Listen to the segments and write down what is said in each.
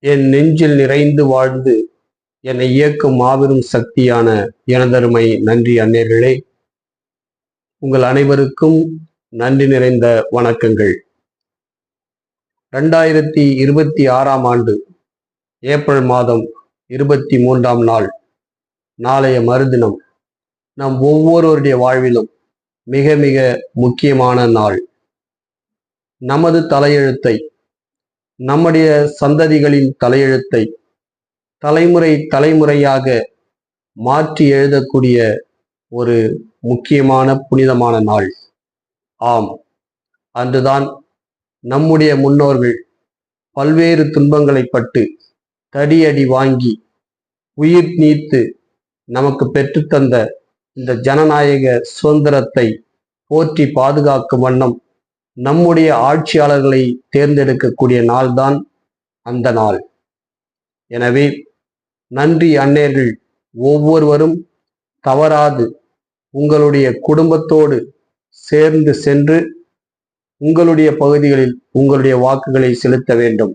என் நெஞ்சில் நிறைந்து வாழ்ந்து என்னை இயக்கும் மாபெரும் சக்தியான எனதருமை நன்றி அன்னையர்களே. உங்கள் அனைவருக்கும் நன்றி நிறைந்த வணக்கங்கள். 2026ஆம் ஆண்டு ஏப்ரல் மாதம் 23ஆம் நாள், நாளைய மறுதினம் நம் ஒவ்வொருவருடைய வாழ்விலும் மிக மிக முக்கியமான நாள். நமது தலையெழுத்தை, நம்முடைய சந்ததிகளின் தலையெழுத்தை தலைமுறை தலைமுறையாக மாற்றி எழுதக்கூடிய ஒரு முக்கியமான புனிதமான நாள். ஆம், அன்றுதான் நம்முடைய முன்னோர்கள் பல்வேறு துன்பங்களை பட்டு தடியடி வாங்கி உயிர் நீத்து நமக்கு பெற்றுத்தந்த இந்த ஜனநாயக சுதந்திரத்தை போற்றி பாதுகாக்கும் வண்ணம் நம்முடைய ஆட்சியாளர்களை தேர்ந்தெடுக்கக்கூடிய நாள்தான் அந்த நாள். எனவே நன்றி அன்னையர்கள் ஒவ்வொருவரும் தவறாது உங்களுடைய குடும்பத்தோடு சேர்ந்து சென்று உங்களுடைய பகுதிகளில் உங்களுடைய வாக்குகளை செலுத்த வேண்டும்.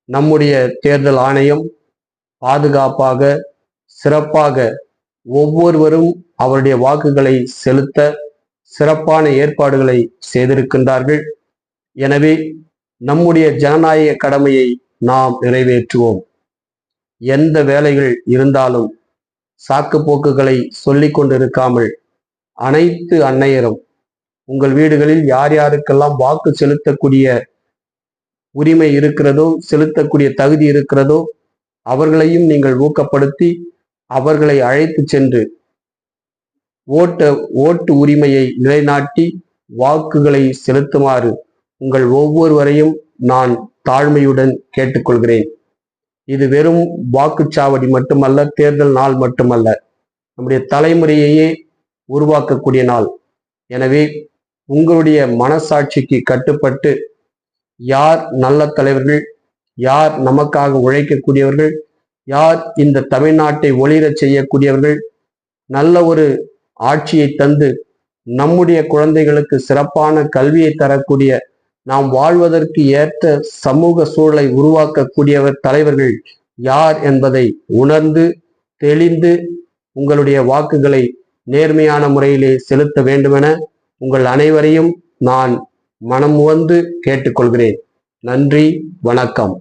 நம்முடைய தேர்தல் ஆணையம் பாதுகாப்பாக சிறப்பாக ஒவ்வொருவரும் அவருடைய வாக்குகளை செலுத்த சிறப்பான ஏற்பாடுகளை செய்திருக்கின்றார்கள். எனவே நம்முடைய ஜனநாயக கடமையை நாம் நிறைவேற்றுவோம். எந்த வேலைகள் இருந்தாலும் சாக்கு போக்குகளை சொல்லிக் கொண்டிருக்காமல் அனைத்து அன்னையரும் உங்கள் வீடுகளில் யார் யாருக்கெல்லாம் வாக்கு செலுத்தக்கூடிய உரிமை இருக்கிறதோ, செலுத்தக்கூடிய தகுதி இருக்கிறதோ, அவர்களையும் நீங்கள் ஊக்கப்படுத்தி அவர்களை அழைத்து சென்று ஓட்டு உரிமையை நிலைநாட்டி வாக்குகளை செலுத்துமாறு உங்கள் ஒவ்வொருவரையும் நான் தாழ்மையுடன் கேட்டுக்கொள்கிறேன். இது வெறும் வாக்குச்சாவடி மட்டுமல்ல, தேர்தல் நாள் மட்டுமல்ல, நம்முடைய தலைமுறையையே உருவாக்கக்கூடிய நாள். எனவே உங்களுடைய மனசாட்சிக்கு கட்டுப்பட்டு யார் நல்ல தலைவர்கள், யார் நமக்காக உழைக்கக்கூடியவர்கள், யார் இந்த தமிழ்நாட்டை ஒளிரச் செய்யக்கூடியவர்கள், நல்ல ஒரு ஆட்சியை தந்து நம்முடைய குழந்தைகளுக்கு சிறப்பான கல்வியை தரக்கூடிய, நாம் வாழ்வதற்கு ஏற்ற சமூக சூழலை உருவாக்கக்கூடியவர் தலைவர்கள் யார் என்பதை உணர்ந்து தெளிந்து உங்களுடைய வாக்குகளை நேர்மையான முறையிலே செலுத்த வேண்டுமென உங்கள் அனைவரையும் நான் மனம் உவந்து கேட்டுக்கொள்கிறேன். நன்றி, வணக்கம்.